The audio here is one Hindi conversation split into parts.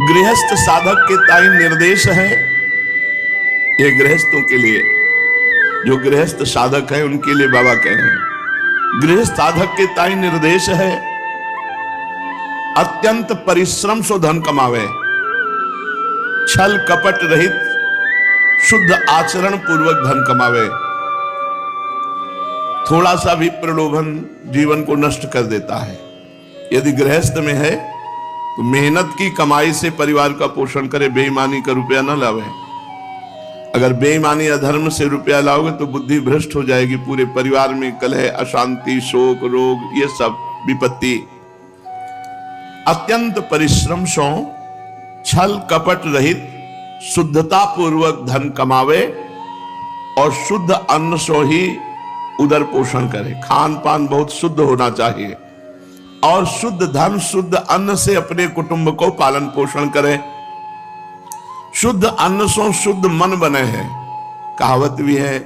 गृहस्थ साधक के ताई निर्देश है। ये गृहस्थों के लिए, जो गृहस्थ साधक है उनके लिए बाबा कह रहे हैं, गृहस्थ साधक के ताई निर्देश है, अत्यंत परिश्रम सो धन कमावे, छल कपट रहित शुद्ध आचरण पूर्वक धन कमावे। थोड़ा सा भी प्रलोभन जीवन को नष्ट कर देता है। यदि गृहस्थ में है तो मेहनत की कमाई से परिवार का पोषण करे, बेईमानी का रुपया न लावे। अगर बेईमानी अधर्म से रुपया लाओगे तो बुद्धि भ्रष्ट हो जाएगी, पूरे परिवार में कलह, अशांति, शोक, रोग, ये सब विपत्ति। अत्यंत परिश्रम सो छल कपट रहित शुद्धता पूर्वक धन कमावे और शुद्ध अन्न सो ही उदर पोषण करे। खान पान बहुत शुद्ध होना चाहिए और शुद्ध धन शुद्ध अन्न से अपने कुटुंब को पालन पोषण करे। शुद्ध अन्न सो शुद्ध मन बने हैं, कहावत भी है,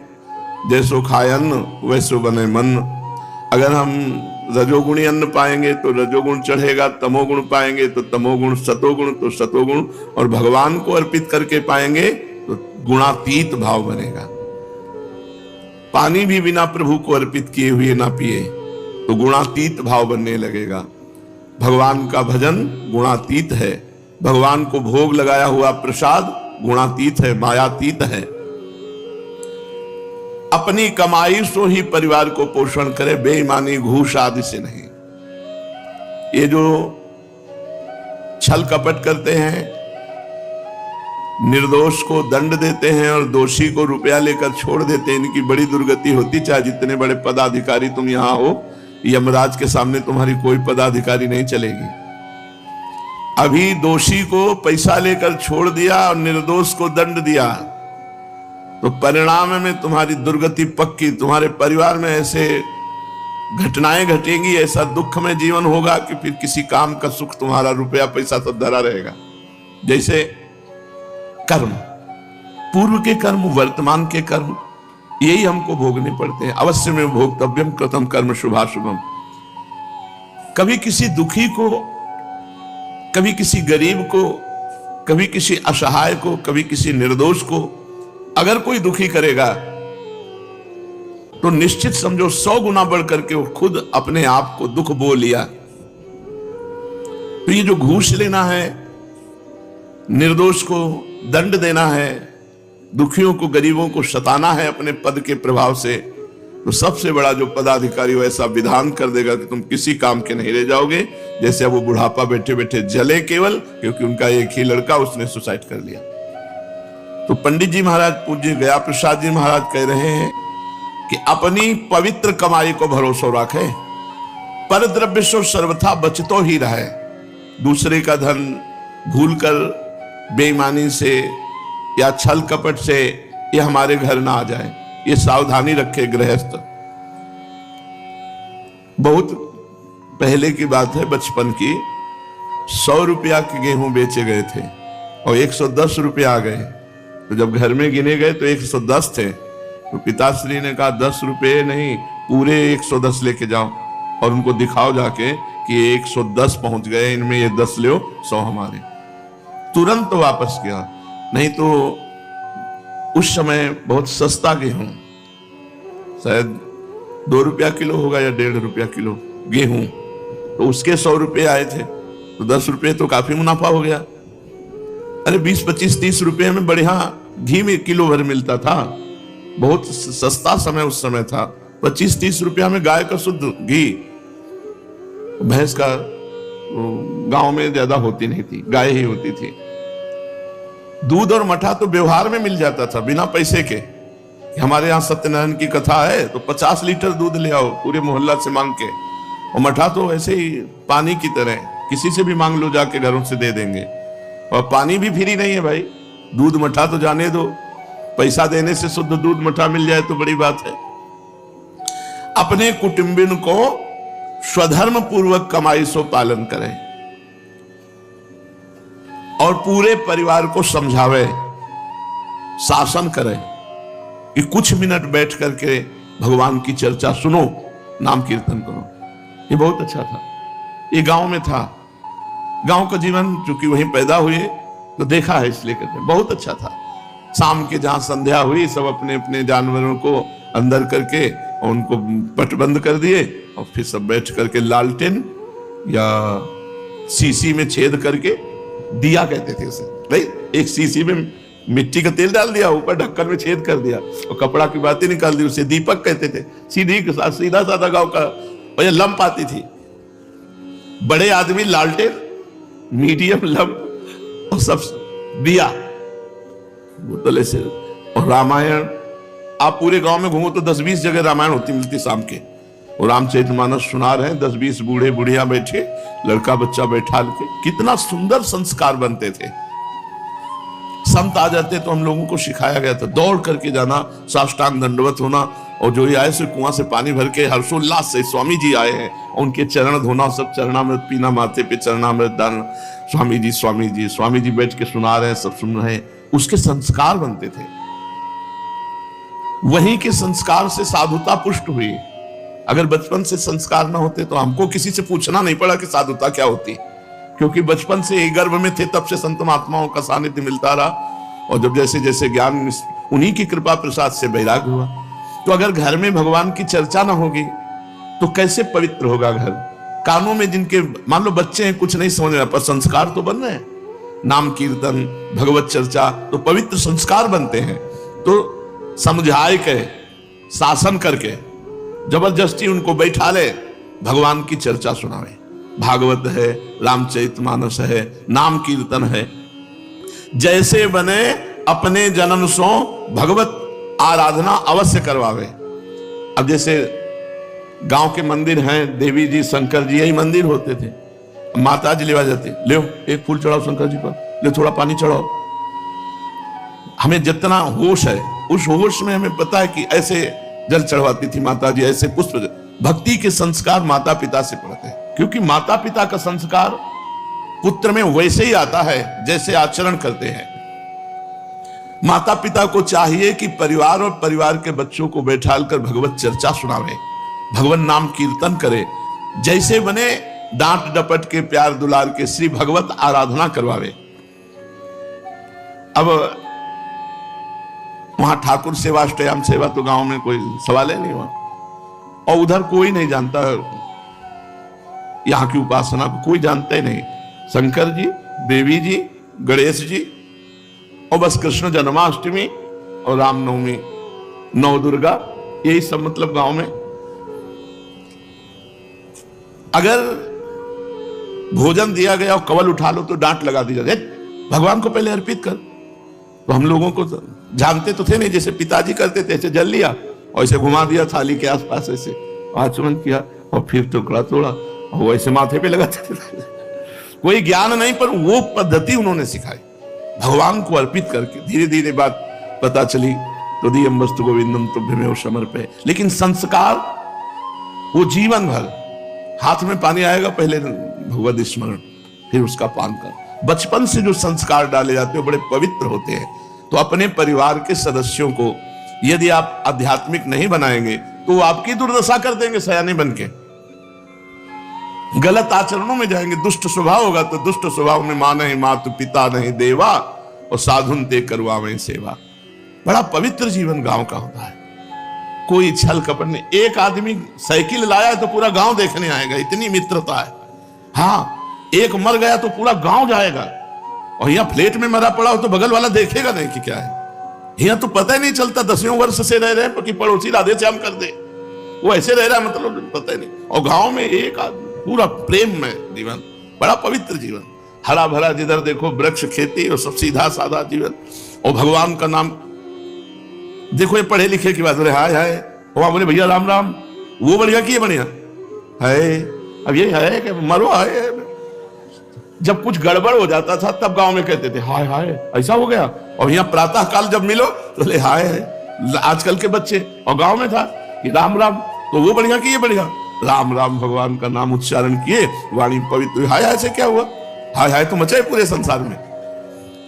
जैसो खाए अन्न वैसो बने मन। अगर हम रजोगुणी अन्न पाएंगे तो रजोगुण चढ़ेगा, तमोगुण पाएंगे तो तमोगुण, सतोगुण तो सतोगुण, और भगवान को अर्पित करके पाएंगे तो गुणातीत भाव बनेगा। पानी भी बिना प्रभु को अर्पित किए हुए ना पिए तो गुणातीत भाव बनने लगेगा। भगवान का भजन गुणातीत है, भगवान को भोग लगाया हुआ प्रसाद गुणातीत है, मायातीत है। अपनी कमाई से ही परिवार को पोषण करे, बेईमानी घूस आदि से नहीं। ये जो छल कपट करते हैं, निर्दोष को दंड देते हैं और दोषी को रुपया लेकर छोड़ देते हैं, इनकी बड़ी दुर्गति होती। चाहे जितने बड़े पदाधिकारी तुम यहां हो, यमराज के सामने तुम्हारी कोई पदाधिकारी नहीं चलेगी। अभी दोषी को पैसा लेकर छोड़ दिया और निर्दोष को दंड दिया तो परिणाम में तुम्हारी दुर्गति पक्की। तुम्हारे परिवार में ऐसे घटनाएं घटेंगी, ऐसा दुख में जीवन होगा कि फिर किसी काम का सुख तुम्हारा रुपया पैसा तो धरा रहेगा। जैसे कर्म, पूर्व के कर्म, वर्तमान के कर्म, यही हमको भोगने पड़ते हैं। अवश्य में भोक्तव्यम कृतम कर्म शुभाशुभम। कभी किसी दुखी को, कभी किसी गरीब को, कभी किसी असहाय को, कभी किसी निर्दोष को अगर कोई दुखी करेगा तो निश्चित समझो 100 गुना बढ़ करके वो खुद अपने आप को दुख बो लिया। तो ये जो घूस लेना है, निर्दोष को दंड देना है, दुखियों को, गरीबों को सताना है अपने पद के प्रभाव से, तो सबसे बड़ा जो पदाधिकारी वैसा विधान कर देगा कि तुम किसी काम के नहीं रह जाओगे। जैसे अब वो बुढ़ापा बैठे बैठे जले केवल क्योंकि उनका एक ही लड़का उसने सुसाइड कर लिया। तो पंडित जी महाराज, पूज्य गया प्रसाद जी महाराज कह रहे हैं कि अपनी पवित्र कमाई को भरोसा रखे, पर द्रव्य सो सर्वथा बचतो ही रहे। दूसरे का धन भूलकर, बेईमानी से या छल कपट से ये हमारे घर ना आ जाए, ये सावधानी रखे गृहस्थ। बहुत पहले की बात है, बचपन की। 100 रुपया के गेहूं बेचे गए थे और 110 रुपया आ गए। तो जब घर में गिने गए तो 110 थे। तो पिताश्री ने कहा 10 रुपये नहीं, पूरे 110 लेके जाओ और उनको दिखाओ जाके कि 110 पहुंच गए, इनमें ये 10 लो, 100 हमारे। तुरंत वापस किया। नहीं तो उस समय बहुत सस्ता गेहूं, शायद 2 रुपया किलो होगा या 1.5 रुपया किलो गेहूं, तो उसके 100 रुपये आए थे। तो 10 रुपये तो काफी मुनाफा हो गया। अरे 20, 25, 30 रुपये में बढ़िया घी में किलो भर मिलता था। बहुत सस्ता समय उस समय था। 25-30 रुपया में गाय का शुद्ध घी। भैंस का गांव में ज्यादा होती नहीं थी, गाय ही होती थी। दूध और मठा तो व्यवहार में मिल जाता था बिना पैसे के। हमारे यहाँ सत्यनारायण की कथा है तो 50 लीटर दूध ले आओ पूरे मोहल्ला से मांग के, और मठा तो ऐसे ही पानी की तरह, किसी से भी मांग लो जाके, घरों से दे देंगे। और पानी भी फ्री नहीं है भाई, दूध मठा तो जाने दो, पैसा देने से शुद्ध दूध मठा मिल जाए तो बड़ी बात है। अपने कुटुंबिन को स्वधर्म पूर्वक कमाई सो पालन करें और पूरे परिवार को समझावे, शासन करे कि कुछ मिनट बैठ करके भगवान की चर्चा सुनो, नाम कीर्तन करो। ये बहुत अच्छा था। ये गांव में था। गांव का जीवन चूंकि वहीं पैदा हुए तो देखा है, इसलिए कहते हैं बहुत अच्छा था। शाम के जहां संध्या हुई सब अपने अपने जानवरों को अंदर करके और उनको पट बंद कर दिए और फिर सब बैठ करके लालटेन या सीसी में छेद करके, दिया कहते थे उसे भाई, एक सीसी में मिट्टी का तेल डाल दिया, ऊपर ढक्कन में छेद कर दिया और कपड़ा की बातें निकाल दी, उसे दीपक कहते थे। सीधा साधा गांव का वजह लंप आती थी, बड़े आदमी लालटेन, मीडियम लंप और सब दिया बोतले से। और रामायण आप पूरे गांव में घूमो तो 10-20 जगह रामायण होती मिलती शाम के, और रामचरितमानस सुना रहे हैं, 10-20 बूढ़े बुढ़िया बैठे, लड़का बच्चा बैठा के, कितना सुंदर संस्कार बनते थे। संत आ जाते तो हम लोगों को सिखाया गया था दौड़ करके जाना, साष्टांग दंडवत होना, और जो ही आए से कुआं से पानी भर के हर्षोल्लास से स्वामी जी आए हैं उनके चरण धोना, सब चरणामृत पीना, माथे पे चरणामृत डालना, स्वामी जी स्वामी जी स्वामी जी बैठ के सुना रहे हैं, सब सुन रहे हैं, उसके संस्कार बनते थे। वहीं के संस्कार से साधुता पुष्ट हुई। अगर बचपन से संस्कार ना होते तो हमको किसी से पूछना नहीं पड़ा कि साधुता क्या होती, क्योंकि बचपन से गर्भ में थे तब से संत महात्माओं का सानिध्य मिलता रहा, और जब जैसे जैसे ज्ञान उन्हीं की कृपा प्रसाद से वैराग्य हुआ। तो अगर घर में भगवान की चर्चा ना होगी तो कैसे पवित्र होगा घर। कानों में जिनके मान लो बच्चे हैं, कुछ नहीं समझ रहे पर संस्कार तो बन रहे हैं, नाम कीर्तन भगवत चर्चा तो पवित्र संस्कार बनते हैं। तो समझाए के शासन करके जबरदस्ती उनको बैठा ले, भगवान की चर्चा सुनावे, भागवत है, रामचरितमानस है, नाम कीर्तन है, जैसे बने अपने जन्म सो भगवत आराधना अवश्य करवावे। अब जैसे गांव के मंदिर हैं, देवी जी शंकर जी यही मंदिर होते थे, माता जी लेवा जाते, ले एक फूल चढ़ाओ शंकर जी पर, ले थोड़ा पानी चढ़ाओ। हमें जितना होश है उस होश में हमें पता है कि ऐसे जल चढ़वाती थी माता जी, ऐसे पुष्प। भक्ति के संस्कार माता पिता से पड़ते हैं, क्योंकि माता पिता का संस्कार पुत्र में वैसे ही आता है जैसे आचरण करते हैं। माता पिता को चाहिए कि परिवार और परिवार के बच्चों को बैठालकर भगवत चर्चा सुनावे, भगवान नाम कीर्तन करे, जैसे बने डांट डपट के प्यार दुलार के श्री भगवत आराधना करवावे। अब वहां ठाकुर सेवा अष्टयाम सेवा तो गांव में कोई सवाल है नहीं वहां, और उधर कोई नहीं जानता, यहाँ की उपासना को कोई जानता ही नहीं। शंकर जी, देवी जी, गणेश जी, और बस कृष्ण जन्माष्टमी और रामनवमी, नौ दुर्गा, यही सब मतलब गांव में। अगर भोजन दिया गया और कवल उठा लो तो डांट लगा दी जाती, भगवान को पहले अर्पित कर। तो हम लोगों को जानते तो थे नहीं, जैसे पिताजी करते थे ऐसे जल लिया और ऐसे घुमा दिया थाली के आसपास, ऐसे आचमन किया और फिर टुकड़ा तोड़ा और वैसे माथे पे लगाते थे। कोई ज्ञान नहीं, पर वो पद्धति उन्होंने सिखाई भगवान को अर्पित करके। धीरे धीरे बात पता चली तो दियम वस्तु गोविंदम तुभ्यमेव समर्पये। लेकिन संस्कार वो जीवन भर, हाथ में पानी आएगा पहले भगवद स्मरण, फिर उसका पान कर। बचपन से जो संस्कार डाले जाते हैं बड़े पवित्र होते हैं। तो अपने परिवार के सदस्यों को यदि आप आध्यात्मिक नहीं बनाएंगे तो वो आपकी दुर्दशा कर देंगे, सयाने बन के गलत आचरणों में जाएंगे। दुष्ट स्वभाव होगा तो दुष्ट स्वभाव में मां नहीं मातु पिता नहीं देवा, और साधुन ते करवावे सेवा। बड़ा पवित्र जीवन गांव का होता है, कोई छल कपट नहीं। एक आदमी साइकिल लाया है तो पूरा गांव देखने आएगा, इतनी मित्रता है। हाँ, एक मर गया तो पूरा गांव जाएगा, और यहाँ फ्लैट में मरा पड़ा हो तो बगल वाला देखेगा नहीं कि क्या है। यहाँ तो पता ही नहीं चलता, 10वें वर्ष से रह रहे हैं कि पड़ोसी राधे श्याम कर दे, वो ऐसे रह रहा है, मतलब पता ही नहीं। और गांव में एक आदमी पूरा प्रेम में जीवन, बड़ा पवित्र जीवन, हरा भरा, जिधर देखो वृक्ष खेती और सब सीधा साधा जीवन। और भगवान का नाम देखो, ये पढ़े लिखे की बात, बोले हाय हाय, वहां बोले भैया राम राम, वो बढ़िया की बढ़िया है। अब ये है कि मरो है। जब कुछ गड़बड़ हो जाता था तब गांव में कहते थे हाय हाय ऐसा हो गया, और यहाँ प्रातः काल जब मिलो तो ले हाय है। आजकल के बच्चे, और गांव में था कि राम राम, तो वो बढ़िया की ये बढ़िया, राम राम भगवान का नाम उच्चारण किए, वाणी पवित्र। हाय हाय से क्या हुआ, हाय हाय तो मचा है पूरे संसार में।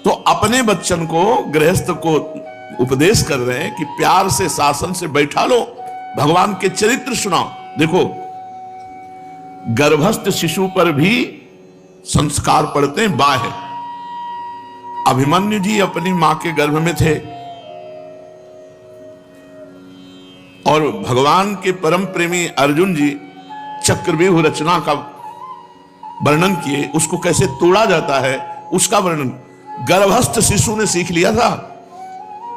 तो अपने बच्चन को, गृहस्थ को उपदेश कर रहे हैं कि प्यार से शासन से बैठा लो, भगवान के चरित्र सुनाओ। देखो, गर्भस्थ शिशु पर भी संस्कार पड़ते हैं बाह्य। अभिमन्यु जी अपनी मां के गर्भ में थे और भगवान के परम प्रेमी अर्जुन जी चक्रव्यूह रचना का वर्णन किए, उसको कैसे तोड़ा जाता है उसका वर्णन गर्भस्थ शिशु ने सीख लिया था।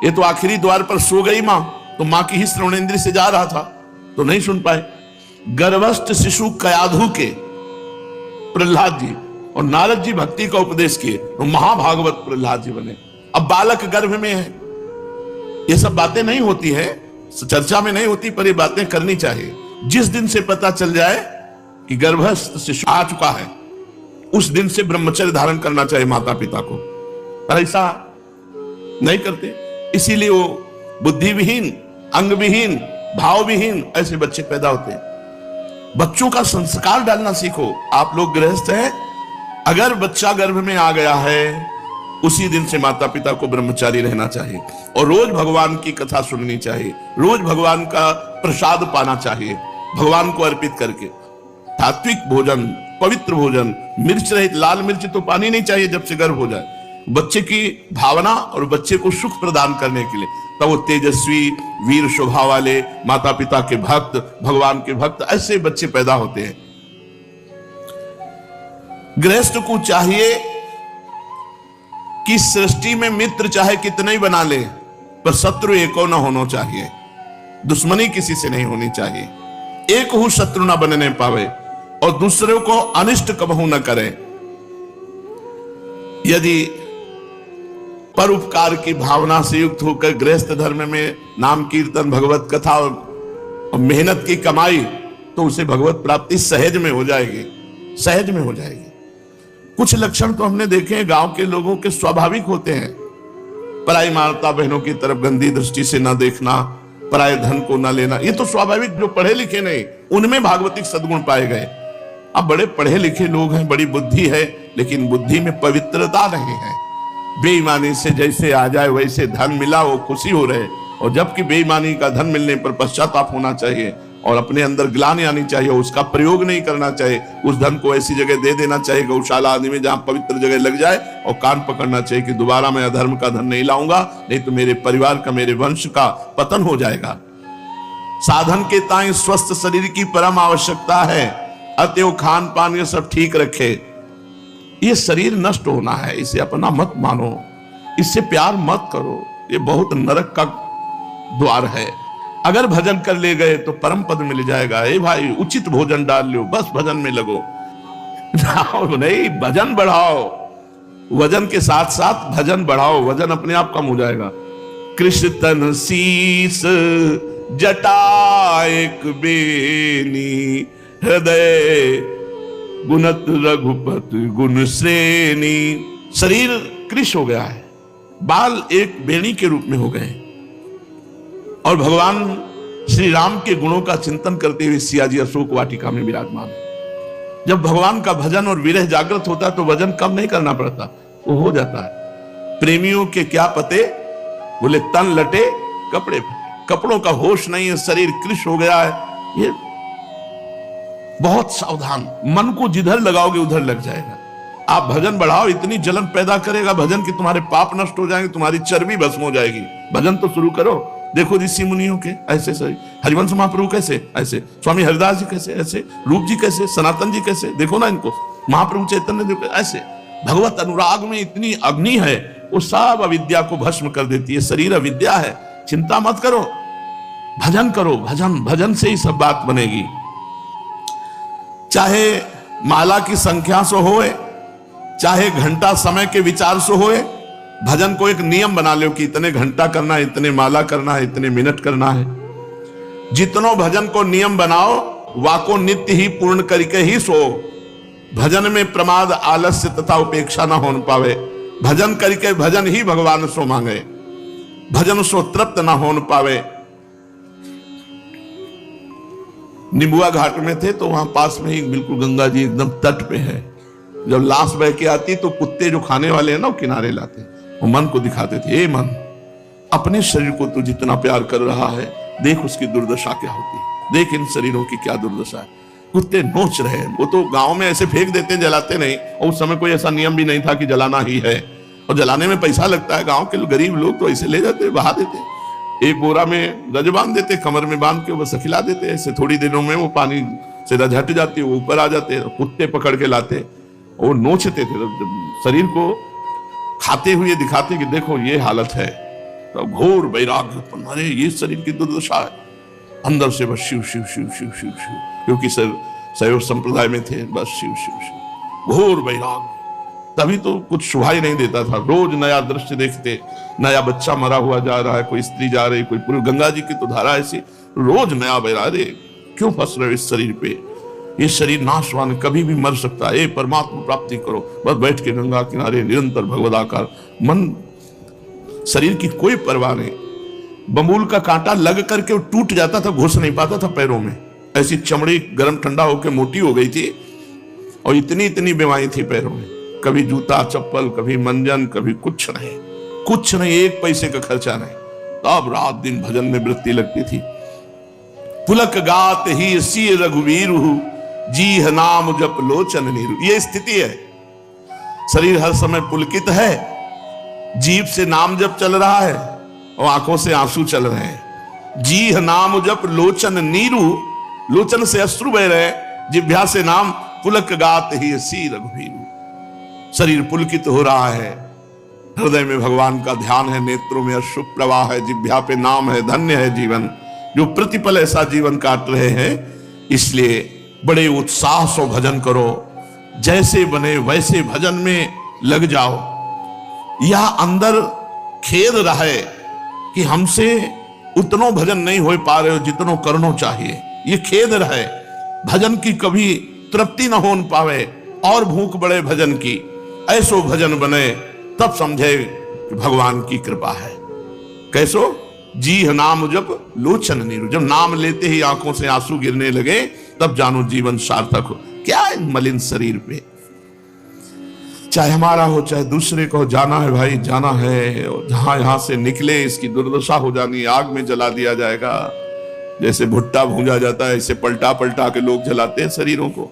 ये तो आखिरी द्वार पर सो गई मां, तो मां की ही श्रवणेंद्रिय से जा रहा था तो नहीं सुन पाए। गर्भस्थ शिशु कयाधु के प्रहलाद जी और नारद जी भक्ति का उपदेश किए तो महाभागवत प्रहलाद जी बने। अब बालक गर्भ में है, ये सब बातें नहीं होती है, चर्चा में नहीं होती, पर ये बातें करनी चाहिए। जिस दिन से पता चल जाए कि गर्भस्थ शिशु आ चुका है, उस दिन से ब्रह्मचर्य धारण करना चाहिए माता पिता को, पर ऐसा नहीं करते। इसीलिए वो बुद्धि विहीन, अंग विहीन, भाव विहीन ऐसे बच्चे पैदा होते हैं। बच्चों का संस्कार डालना सीखो। आप लोग गृहस्थ हैं, अगर बच्चा गर्भ में आ गया है उसी दिन से माता पिता को ब्रह्मचारी रहना चाहिए और रोज भगवान की कथा सुननी चाहिए, रोज भगवान का प्रसाद पाना चाहिए, भगवान को अर्पित करके। सात्विक भोजन, पवित्र भोजन, मिर्च रहित, लाल मिर्च तो पानी नहीं चाहिए जब से गर्भ हो जाए, बच्चे की भावना और बच्चे को सुख प्रदान करने के लिए। तब वो तेजस्वी वीर शोभा वाले माता पिता के भक्त, भगवान के भक्त ऐसे बच्चे पैदा होते हैं। गृहस्थ को चाहिए कि सृष्टि में मित्र चाहे कितने ही बना ले, पर शत्रु एको न होना चाहिए, दुश्मनी किसी से नहीं होनी चाहिए। एक हूं शत्रु न बनने पावे और दूसरों को अनिष्ट कबहू न करे। यदि परोपकार की भावना से युक्त होकर गृहस्थ धर्म में नाम कीर्तन, भगवत कथा और मेहनत की कमाई, तो उसे भगवत प्राप्ति सहज में हो जाएगी, सहज में हो जाएगी। कुछ लक्षण तो हमने देखे हैं गांव के लोगों के स्वाभाविक होते हैं। पराई माता बहनों की तरफ गंदी दृष्टि से न देखना, पराये धन को न लेना, ये तो स्वाभाविक, जो पढ़े लिखे नहीं उनमें भागवतिक सद्गुण पाए गए। अब बड़े पढ़े लिखे लोग हैं, बड़ी बुद्धि है, लेकिन बुद्धि में पवित्रता नहीं है। बेईमानी से जैसे आ जाए वैसे धन मिला वो खुशी हो रहे, और जबकि बेईमानी का धन मिलने पर पश्चाताप होना चाहिए और अपने अंदर ग्लानि आनी चाहिए, उसका प्रयोग नहीं करना चाहिए। उस धन को ऐसी जगह दे देना चाहिए, गौशाला आदि में, जहां पवित्र जगह लग जाए, और कान पकड़ना चाहिए कि दोबारा मैं अधर्म का धन नहीं लाऊंगा, नहीं तो मेरे परिवार का, मेरे वंश का पतन हो जाएगा। साधन के ताई स्वस्थ शरीर की परम आवश्यकता है, अतएव खान पान ये सब ठीक रखे। ये शरीर नष्ट होना है, इसे अपना मत मानो, इससे प्यार मत करो, ये बहुत नरक का द्वार है। अगर भजन कर ले गए तो परम पद मिल जाएगा। ए भाई, उचित भोजन डाल लो, बस भजन में लगो, नहीं भजन बढ़ाओ, वजन के साथ साथ भजन बढ़ाओ, वजन अपने आप कम हो जाएगा। कृष्ण तन शीस जटा एक बेनी, हृदय गुणत रघुपति गुण श्रेणी। शरीर कृष हो गया है, बाल एक बेणी के रूप में हो गए, और भगवान श्री राम के गुणों का चिंतन करते हुए सिया जी अशोक वाटिका में विराजमान। जब भगवान का भजन और विरह जागृत होता है तो वजन कम नहीं करना पड़ता, वो हो जाता है। प्रेमियों के क्या पते, बोले तन लटे कपड़े फटे, कपड़ों का होश नहीं है, शरीर कृष हो गया है। ये बहुत सावधान, मन को जिधर लगाओगे उधर लग जाएगा। आप भजन बढ़ाओ, इतनी जलन पैदा करेगा भजन कि तुम्हारे पाप नष्ट हो जाएंगे, तुम्हारी चर्बी भस्म हो जाएगी। भजन तो शुरू करो। देखो ऋषि मुनियों के ऐसे, सही हरिवंश महाप्रभु कैसे ऐसे, स्वामी हरिदास जी कैसे ऐसे, रूप जी कैसे, सनातन जी कैसे, देखो ना इनको, महाप्रभु चैतन्य देव ऐसे। भगवत अनुराग में इतनी अग्नि है, वो सब अविद्या को भस्म कर देती है। शरीर अविद्या है, चिंता मत करो, भजन करो, भजन भजन से ही सब बात बनेगी। चाहे माला की संख्या से होए, चाहे घंटा समय के विचार से होए, भजन को एक नियम बना लो कि इतने घंटा करना है, इतने माला करना है, इतने मिनट करना है। जितनों भजन को नियम बनाओ, वाको नित्य ही पूर्ण करके ही सो। भजन में प्रमाद, आलस्य तथा उपेक्षा ना हो पावे। भजन करके भजन ही भगवान सो मांगे, भजन सो तृप्त ना हो पावे। निबुआ घाट में थे तो वहां पास में ही बिल्कुल गंगा जी एकदम तट पे है। जब लाश बह के आती तो कुत्ते जो खाने वाले हैं ना, वो किनारे लाते, वो मन को दिखाते थे, ए मन, अपने शरीर को तू जितना प्यार कर रहा है, देख उसकी दुर्दशा क्या होती है, देख इन शरीरों की क्या दुर्दशा है। कुत्ते नोच रहे हैं। वो तो गांव में ऐसे फेंक देते, जलाते नहीं, और उस समय कोई ऐसा नियम भी नहीं था कि जलाना ही है, और जलाने में पैसा लगता है। गांव के गरीब लोग तो ऐसे ले जाते, बहा देते, एक बोरा में रज बांध देते, कमर में बांध के बस खिला देते। ऐसे थोड़ी दिनों में वो पानी से रज हट जाती है, वो ऊपर आ जाते, कुत्ते पकड़ के लाते, वो नोचते थे, शरीर को खाते हुए दिखाते कि देखो ये हालत है। तो घोर वैराग्य, अरे ये शरीर की दुर्दशा है। अंदर से बस शिव शिव शिव शिव शिव शिव, क्योंकि शैव संप्रदाय में थे, बस शिव शिव शिव, घोर वैराग्य। तभी तो कुछ सुहाई नहीं देता था। रोज नया दृश्य देखते, नया बच्चा मरा हुआ जा रहा है, कोई स्त्री जा रही, कोई पुरुष, गंगा जी की तो धारा ऐसी, रोज नया वैराग्य। क्यों फंस रहे हो इस शरीर पे? ये शरीर नाशवान, कभी भी मर सकता है। परमात्मा प्राप्ति करो, बस बैठ के गंगा किनारे निरंतर भगवदाकार मन, शरीर की कोई परवाह नहीं। बमूल का कांटा लग करके टूट जाता था, घुस नहीं पाता था पैरों में, ऐसी चमड़ी गर्म ठंडा होकर मोटी हो गई थी, और इतनी इतनी बीमारी थी पैरों में। कभी जूता चप्पल, कभी मंजन, कभी कुछ नहीं, कुछ नहीं, एक पैसे का खर्चा नहीं। तब रात दिन भजन में वृत्ति लगती थी। पुलक गात ही सी रघुवीर, जी नाम जप लोचन नीरू। ये स्थिति है, शरीर हर समय पुलकित है, जीभ से नाम जप चल रहा है और आंखों से आंसू चल रहे हैं। जी नाम जप लोचन नीरू, लोचन से अश्रु बह रहे, जिह्वा से नाम, पुलक गात ही सी रघुवीर। शरीर पुलकित हो रहा है, हृदय में भगवान का ध्यान है, नेत्रों में अश्रु प्रवाह है, जिह्वा पे नाम है, धन्य है जीवन। जो प्रतिपल ऐसा जीवन काट रहे हैं, इसलिए बड़े उत्साह से भजन करो, जैसे बने वैसे भजन में लग जाओ। यह अंदर खेद रहे कि हमसे उतनो भजन नहीं हो पा रहे हो जितनो करनो चाहिए, ये खेद रहे। भजन की कभी तृप्ति न हो पावे और भूख बढ़े भजन की, ऐसो भजन बने, तब समझे कि भगवान की कृपा है। कैसो? जी नाम जप लोचन नीरू। जब नाम लेते ही आंखों से आंसू गिरने लगे, तब जानो जीवन सार्थक हो। क्या है मलिन शरीर पे, चाहे हमारा हो चाहे दूसरे को, जाना है भाई, जाना है। और जहां यहां से निकले इसकी दुर्दशा हो जानी, आग में जला दिया जाएगा। जैसे भुट्टा भूंजा जाता है, ऐसे पलटा पलटा के लोग जलाते हैं शरीरों को,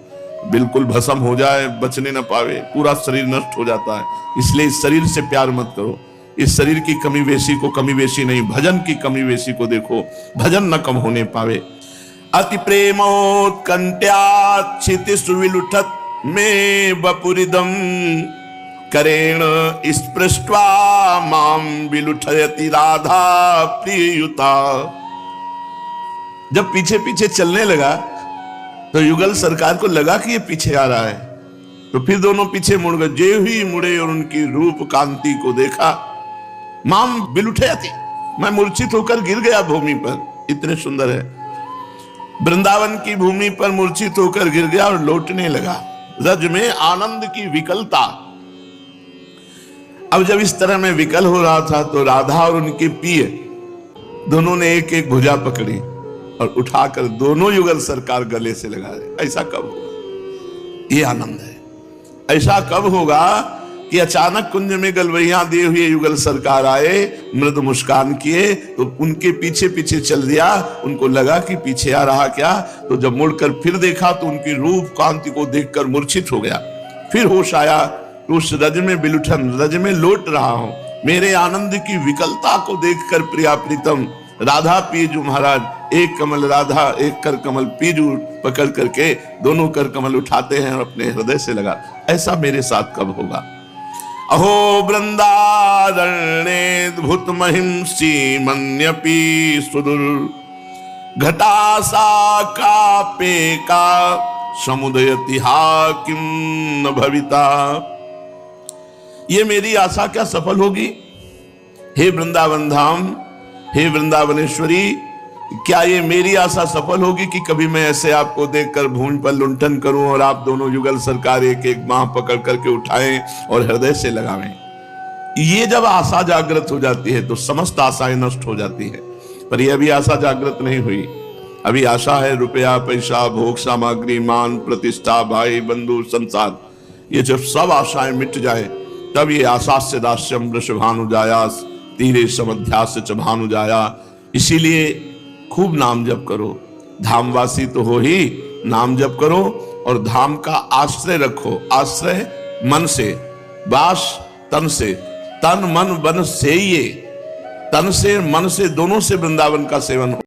बिल्कुल भस्म हो जाए, बचने न पावे, पूरा शरीर नष्ट हो जाता है। इसलिए इस शरीर से प्यार मत करो। इस शरीर की कमी वेशी को कमी वेशी नहीं, भजन की कमी वेशी को देखो, भजन न कम होने पावे। अति प्रेमोत्कंठ्याच्छिति सुविलुठत में बपुरिदम, करेण स्पृष्ट्वा माम विलुठयति राधा प्रियुता। जब पीछे पीछे चलने लगा तो युगल सरकार को लगा कि ये पीछे आ रहा है, तो फिर दोनों पीछे मुड़ गए। जे ही मुड़े और उनकी रूप कांति को देखा, माम विलुठयति, मैं मूर्छित होकर गिर गया भूमि पर। इतने सुंदर है, वृंदावन की भूमि पर मूर्छित होकर गिर गया और लौटने लगा। रज में आनंद की विकलता। अब जब इस तरह में विकल हो रहा था, तो राधा और उनके पिए दोनों ने एक एक भुजा पकड़ी और उठाकर दोनों युगल सरकार गले से लगा रहे। ऐसा कब होगा? ये आनंद है। ऐसा कब होगा कि अचानक कुंज में गलवैया दिए हुए युगल सरकार आए, मृदु मुस्कान किए, तो उनके पीछे पीछे चल दिया। उनको लगा कि पीछे आ रहा क्या, तो जब मुड़कर फिर देखा तो उनकी रूप कांति को देखकर मूर्छित हो गया। फिर होश आया, उस रज में बिलुठन, रज में लौट रहा हूं, मेरे आनंद की विकलता को देखकर प्रिया प्रीतम राधा पीजू महाराज, एक कमल राधा एक कर कमल पीजू पकड़ करके दोनों कर कमल उठाते हैं और अपने हृदय से लगा। ऐसा मेरे साथ कब होगा? अहो वृंदारण्येद्भुत महिंसी मन्यपि सुदूर, घटासा कापे का समुदयति हा किम न भविता। ये मेरी आशा क्या सफल होगी? हे वृंदावन धाम, हे वृंदावनेश्वरी, क्या ये मेरी आशा सफल होगी कि कभी मैं ऐसे आपको देखकर भूमि पर लुंठन करूं और आप दोनों युगल सरकार एक एक बांह पकड़ करके उठाएं और हृदय से लगावें? ये जब आशा जागृत हो जाती है तो समस्त आशाएं नष्ट हो जाती है। पर यह अभी आशा जागृत नहीं हुई। अभी आशा है रुपया पैसा भोग सामग्री मान प्रतिष्ठा भाई बंधु संसार, ये जब सब आशाएं मिट जाए तब ये आशा से दास्यम वृषभानु जाया तीरे समध्यास च भानु जाया। इसीलिए खूब नाम जप करो। धामवासी तो हो ही, नाम जप करो और धाम का आश्रय रखो। आश्रय मन से, वास तन से, तन मन वन से, ये तन से मन से दोनों से वृंदावन का सेवन हो।